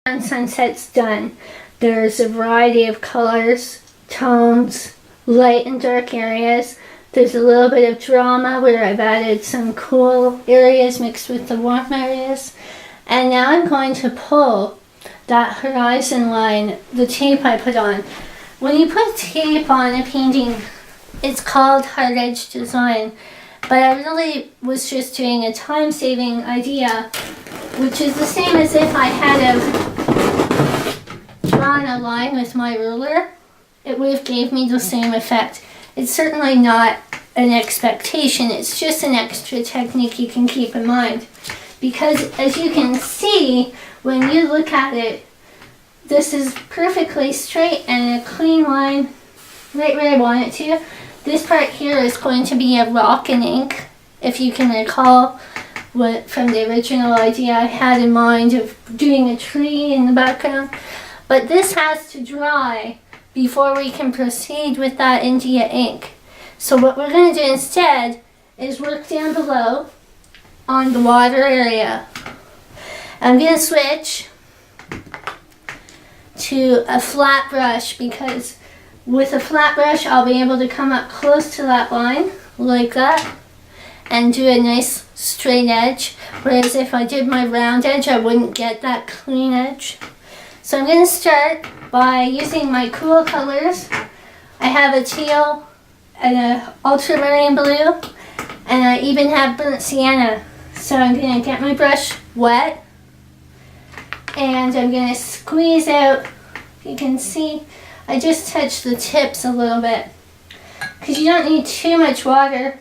Sunset's done. There's a variety of colors, tones, light and dark areas. There's a little bit of drama where I've added some cool areas mixed with the warm areas. And now I'm going to pull that horizon line, the tape I put on. When you put tape on a painting, it's called hard edge design. But I really was just doing a time-saving idea, which is the same as if I had drawn a line with my ruler. It would have gave me the same effect. It's certainly not an expectation, it's just an extra technique you can keep in mind. Because as you can see, when you look at it, this is perfectly straight and a clean line right where I want it to. This part here is going to be a rock and ink, if you can recall what from the original idea I had in mind of doing a tree in the background. But this has to dry before we can proceed with that India ink. So what we're going to do instead is work down below on the water area. I'm going to switch to a flat brush because with a flat brush I'll be able to come up close to that line like that and do a nice straight edge, whereas if I did my round edge I wouldn't get that clean edge. So I'm going to start by using my cool colors. I have a teal and an ultramarine blue, and I even have burnt sienna. So I'm going to get my brush wet and I'm going to squeeze out. If you can see, I just touched the tips a little bit because you don't need too much water.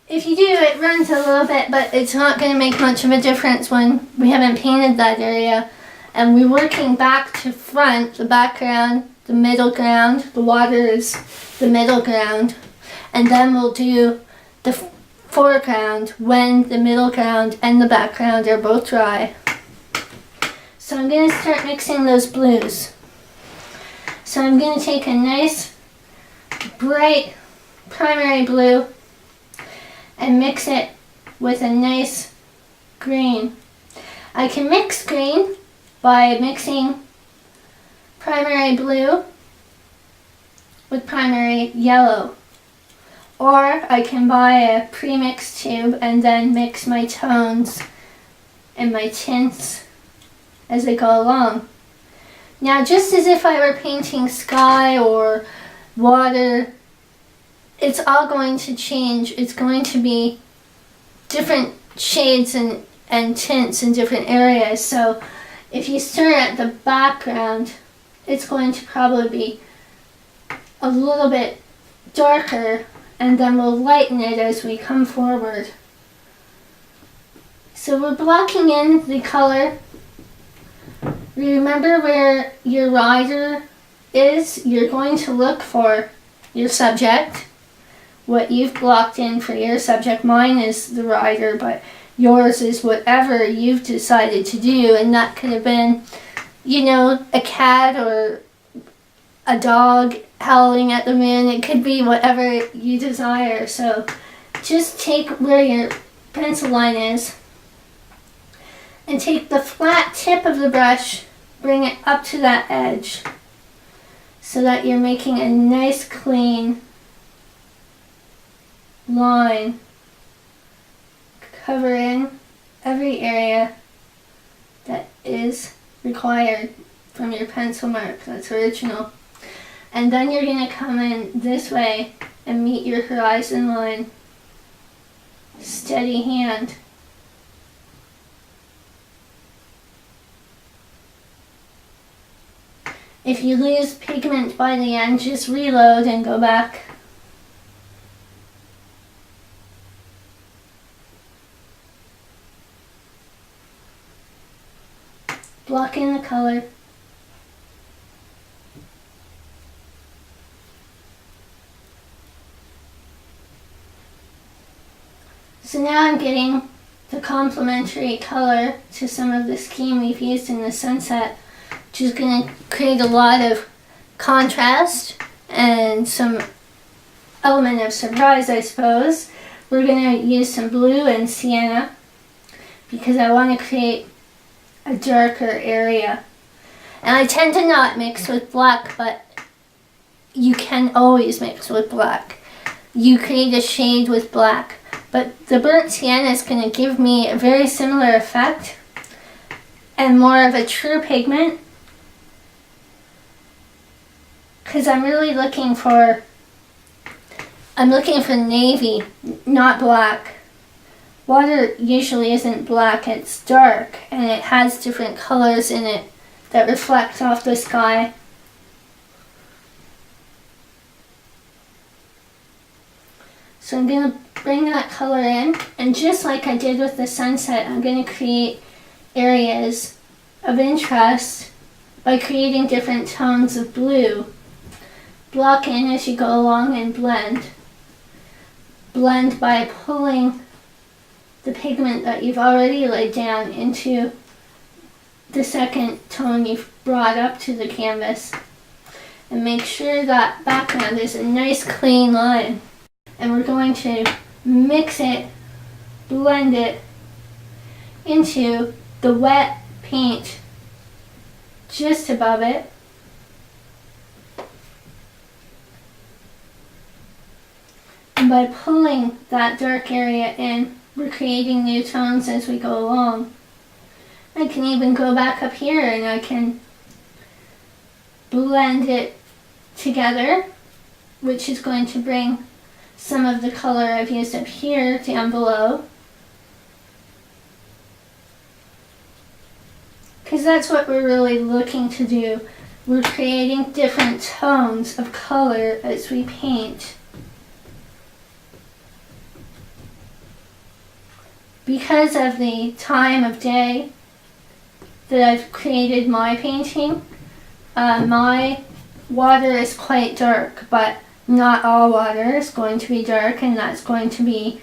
If you do, it runs a little bit, but it's not going to make much of a difference when we haven't painted that area. And we're working back to front, the background, the middle ground. The water is the middle ground. And then we'll do the foreground when the middle ground and the background are both dry. So I'm going to start mixing those blues. So I'm going to take a nice bright primary blue and mix it with a nice green. I can mix green by mixing primary blue with primary yellow, or I can buy a pre-mixed tube and then mix my tones and my tints as I go along. Now, just as if I were painting sky or water, it's all going to change. It's going to be different shades and tints in different areas. So if you start at the background, it's going to probably be a little bit darker, and then we'll lighten it as we come forward. So we're blocking in the color. Remember where your rider is. You're going to look for your subject, what you've blocked in for your subject. Mine is the rider, but yours is whatever you've decided to do, and that could have been, you know, a cat or a dog howling at the moon. It could be whatever you desire. So just take where your pencil line is and take the flat tip of the brush, bring it up to that edge so that you're making a nice clean line. Cover in every area that is required from your pencil mark that's original. And then you're going to come in this way and meet your horizon line. Steady hand. If you lose pigment by the end, just reload and go back. Block in the color. So now I'm getting the complementary color to some of the scheme we've used in the sunset, which is going to create a lot of contrast and some element of surprise, I suppose. We're going to use some blue and sienna because I want to create a darker area. And I tend to not mix with black, but you can always mix with black. You create a shade with black, but the burnt sienna is going to give me a very similar effect and more of a true pigment, because I'm looking for navy, not black. Water usually isn't black, it's dark, and it has different colors in it that reflect off the sky. So I'm going to bring that color in, and just like I did with the sunset, I'm going to create areas of interest by creating different tones of blue. Block in as you go along and blend. Blend by pulling the pigment that you've already laid down into the second tone you've brought up to the canvas. And make sure that background is a nice clean line. And we're going to mix it, blend it into the wet paint just above it. And by pulling that dark area in, we're creating new tones as we go along. I can even go back up here and I can blend it together, which is going to bring some of the color I've used up here down below. Because that's what we're really looking to do. We're creating different tones of color as we paint. Because of the time of day that I've created my painting, my water is quite dark, but not all water is going to be dark, and that's going to be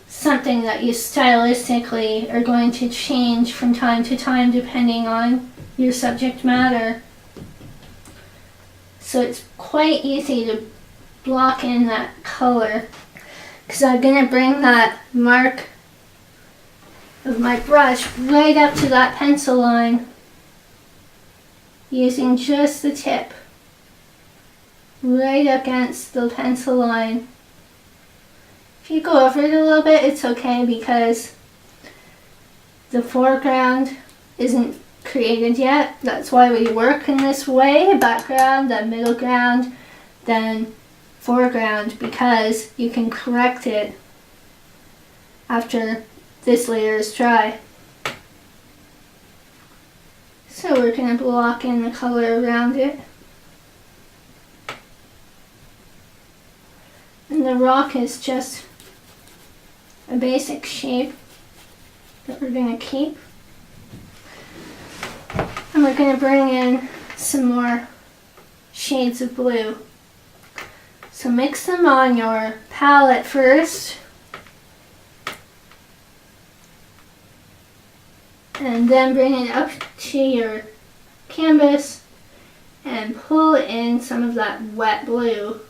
something that you stylistically are going to change from time to time depending on your subject matter. So it's quite easy to block in that color, because I'm going to bring that mark of my brush right up to that pencil line using just the tip right against the pencil line. If you go over it a little bit, it's okay, because the foreground isn't created yet. That's why we work in this way: background, then middle ground, then foreground, because you can correct it after this layer is dry. So we're going to block in the color around it. And the rock is just a basic shape that we're going to keep. And we're going to bring in some more shades of blue. So mix them on your palette first, and then bring it up to your canvas and pull in some of that wet blue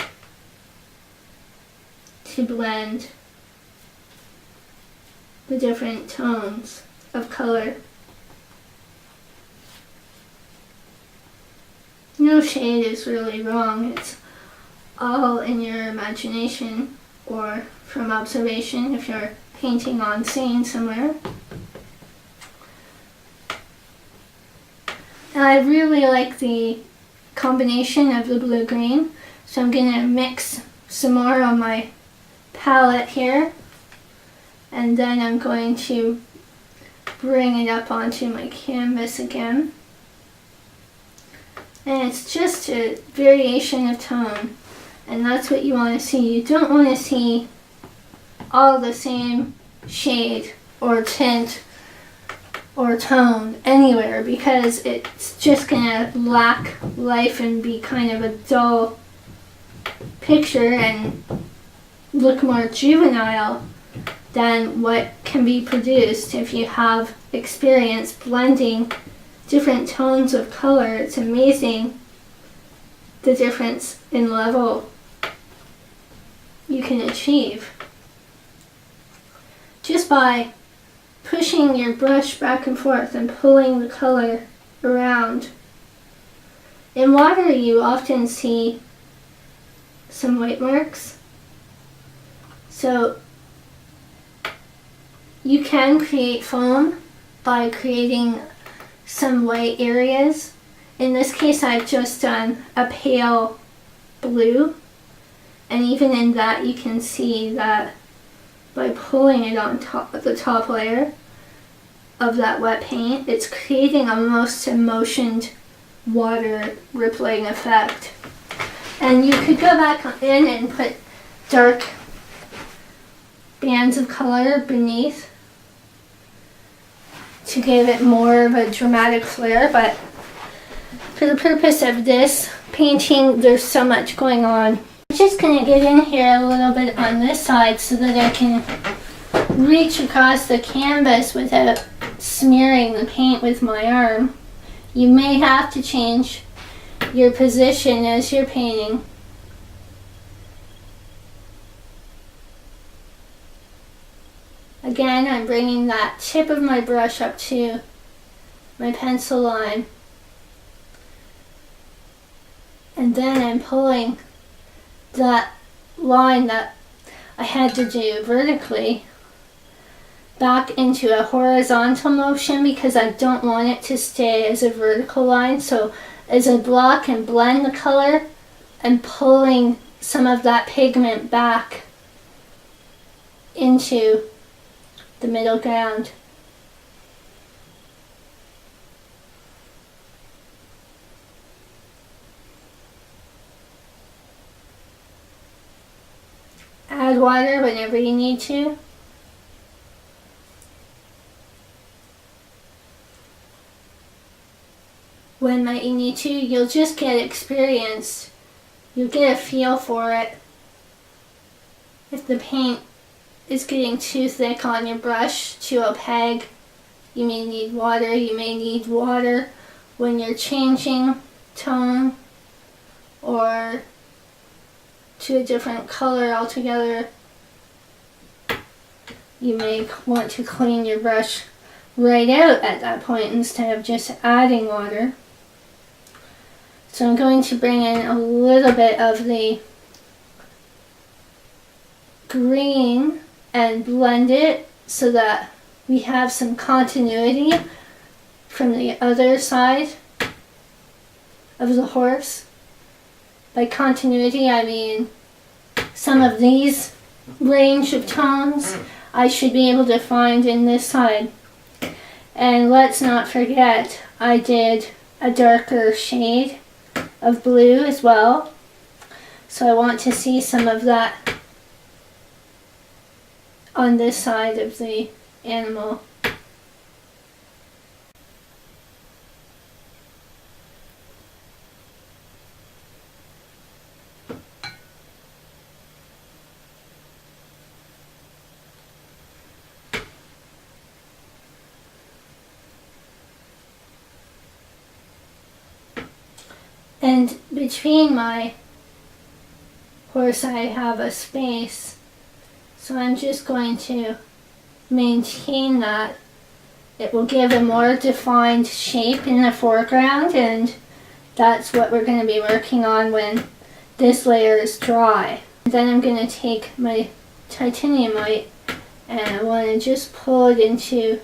to blend the different tones of color. No shade is really wrong. It's all in your imagination or from observation if you're painting on scene somewhere. And I really like the combination of the blue-green, so I'm going to mix some more on my palette here, and then I'm going to bring it up onto my canvas again. And it's just a variation of tone, and that's what you want to see. You don't want to see all the same shade or tint or tone anywhere, because it's just going to lack life and be kind of a dull picture and look more juvenile than what can be produced if you have experience blending different tones of color. It's amazing the difference in level you can achieve just by pushing your brush back and forth and pulling the color around. In water, you often see some white marks. So you can create foam by creating some white areas. In this case, I've just done a pale blue, and even in that you can see that by pulling it on top of the top layer of that wet paint, it's creating almost a motioned water rippling effect. And you could go back in and put dark bands of color beneath to give it more of a dramatic flair, but for the purpose of this painting, there's so much going on. I'm just going to get in here a little bit on this side so that I can reach across the canvas without smearing the paint with my arm. You may have to change your position as you're painting. Again, I'm bringing that tip of my brush up to my pencil line. And then I'm pulling that line that I had to do vertically back into a horizontal motion because I don't want it to stay as a vertical line. So as I block and blend the color, I'm pulling some of that pigment back into the middle ground. Add water whenever you need to. When might you need to? You'll just get experience. You'll get a feel for it. If the paint is getting too thick on your brush, too opaque, you may need water. You may need water when you're changing tone or to a different color altogether. You may want to clean your brush right out at that point instead of just adding water. So I'm going to bring in a little bit of the green and blend it so that we have some continuity from the other side of the horse. By continuity, I mean some of these range of tones I should be able to find in this side. And let's not forget, I did a darker shade of blue as well. So I want to see some of that on this side of the animal. And between my horse I have a space, so I'm just going to maintain that. It will give a more defined shape in the foreground, and that's what we're going to be working on when this layer is dry. Then I'm going to take my titanium white and I want to just pull it into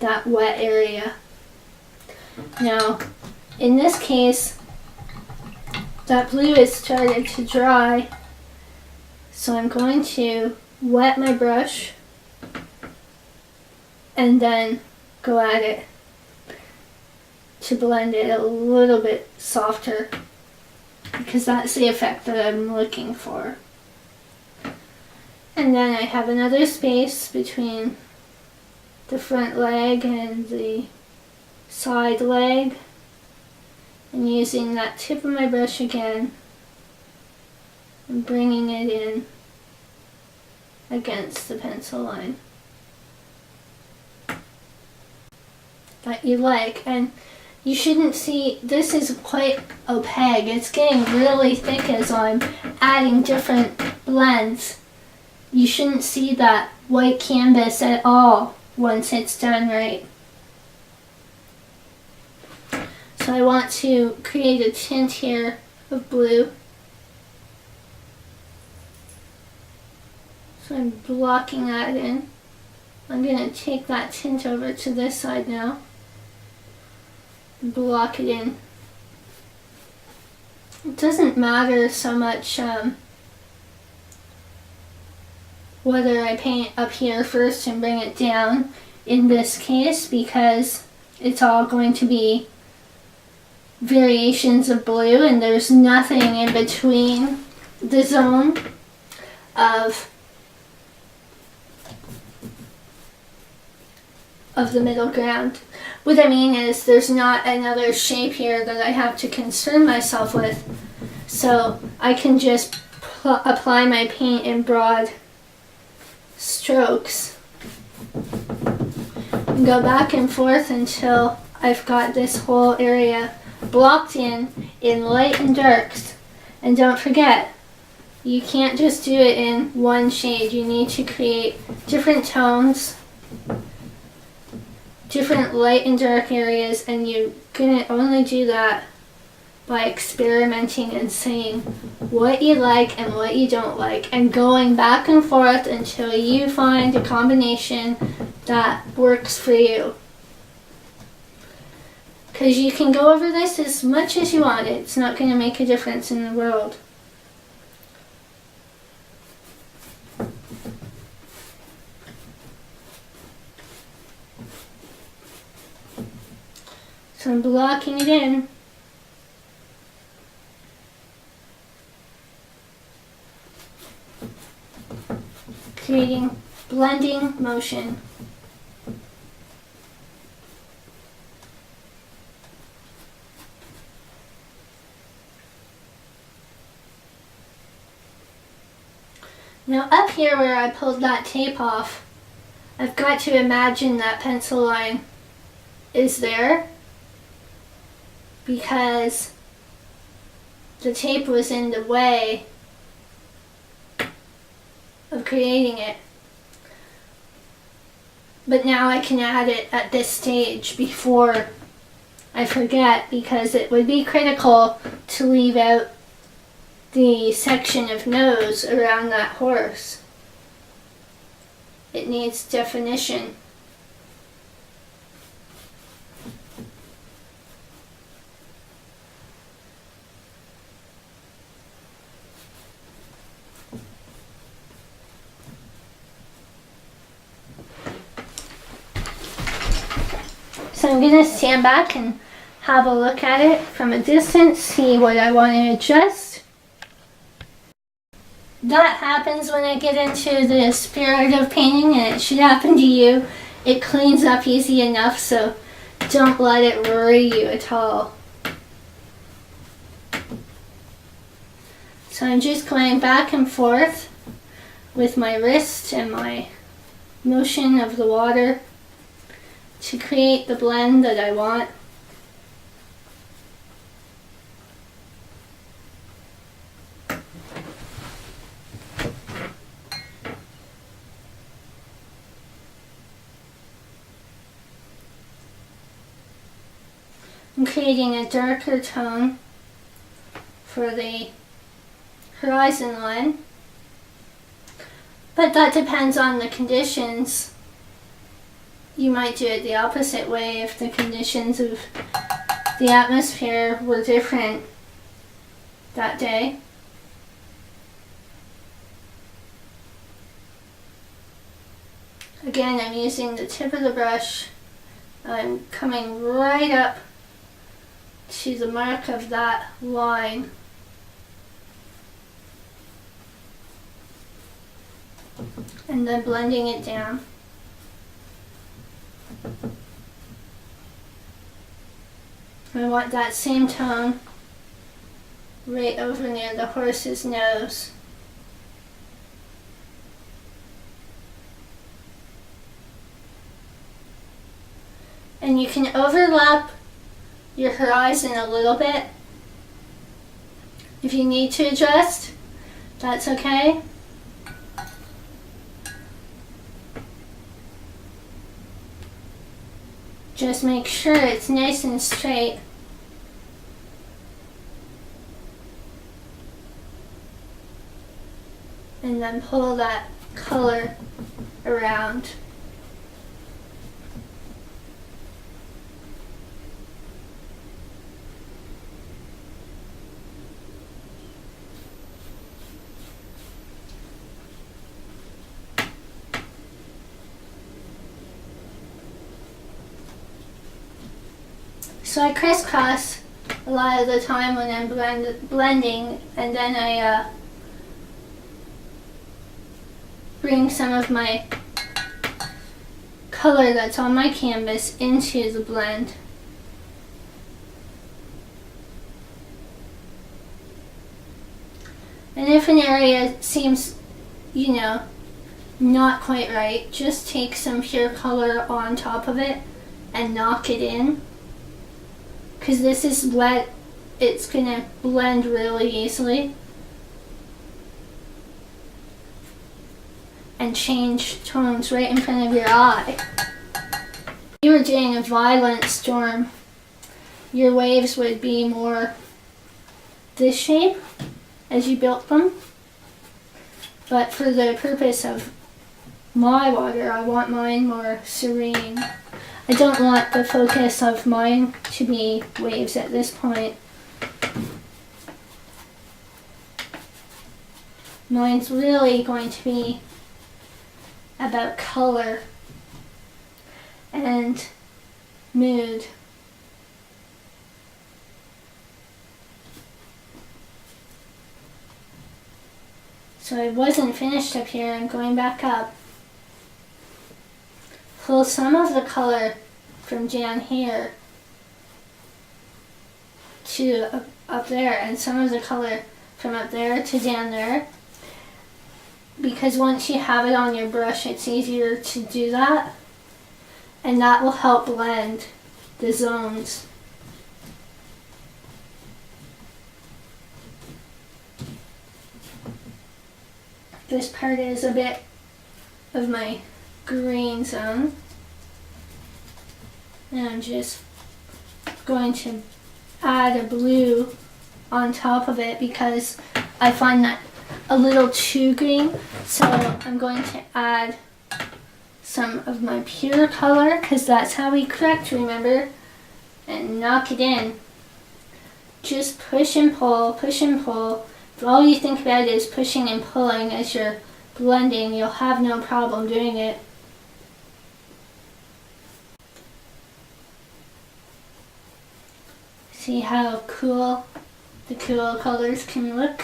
that wet area. Now, in this case, that blue has started to dry, so I'm going to wet my brush and then go at it to blend it a little bit softer, because that's the effect that I'm looking for. And then I have another space between the front leg and the side leg, and using that tip of my brush again and bringing it in against the pencil line that you like. And you shouldn't see, this is quite opaque, it's getting really thick as I'm adding different blends. You shouldn't see that white canvas at all once it's done right. So I want to create a tint here of blue. So I'm blocking that in. I'm going to take that tint over to this side now. Block it in. It doesn't matter so much whether I paint up here first and bring it down in this case, because it's all going to be variations of blue and there's nothing in between the zone of the middle ground. What I mean is there's not another shape here that I have to concern myself with, so I can just apply my paint in broad strokes and go back and forth until I've got this whole area blocked in light and darks. And don't forget, you can't just do it in one shade. You need to create different tones, different light and dark areas, and you're gonna only do that by experimenting and seeing what you like and what you don't like, and going back and forth until you find a combination that works for you. Because you can go over this as much as you want. It's not going to make a difference in the world. So I'm blocking it in. Creating blending motion. Now up here where I pulled that tape off, I've got to imagine that pencil line is there because the tape was in the way of creating it. But now I can add it at this stage before I forget, because it would be critical to leave out the section of nose around that horse. It needs definition. So I'm going to stand back and have a look at it from a distance, see what I want to adjust. That happens when I get into the spirit of painting, and it should happen to you. It cleans up easy enough, so don't let it worry you at all. So I'm just going back and forth with my wrist and my motion of the water to create the blend that I want. I'm creating a darker tone for the horizon line, but that depends on the conditions. You might do it the opposite way if the conditions of the atmosphere were different that day. Again, I'm using the tip of the brush. I'm coming right up to the mark of that line. And then blending it down. I want that same tone right over near the horse's nose. And you can overlap your horizon a little bit. If you need to adjust, that's okay. just make sure it's nice and straight. And then pull that color around. So I crisscross a lot of the time when I'm blending, and then I bring some of my color that's on my canvas into the blend. And if an area seems, not quite right, just take some pure color on top of it and knock it in. Because this is wet, it's going to blend really easily and change tones right in front of your eye. If you were doing a violent storm, your waves would be more this shape as you built them. But for the purpose of my water, I want mine more serene. I don't want the focus of mine to be waves at this point. Mine's really going to be about color and mood. So I wasn't finished up here, I'm going back up. Pull some of the color from down here to up there, and some of the color from up there to down there, because once you have it on your brush it's easier to do that, and that will help blend the zones. This part is a bit of my green zone, and I'm just going to add a blue on top of it because I find that a little too green, so I'm going to add some of my pure color because that's how we correct, remember, and knock it in. Just push and pull, push and pull. If all you think about is pushing and pulling as you're blending, you'll have no problem doing it. See how cool the cool colors can look?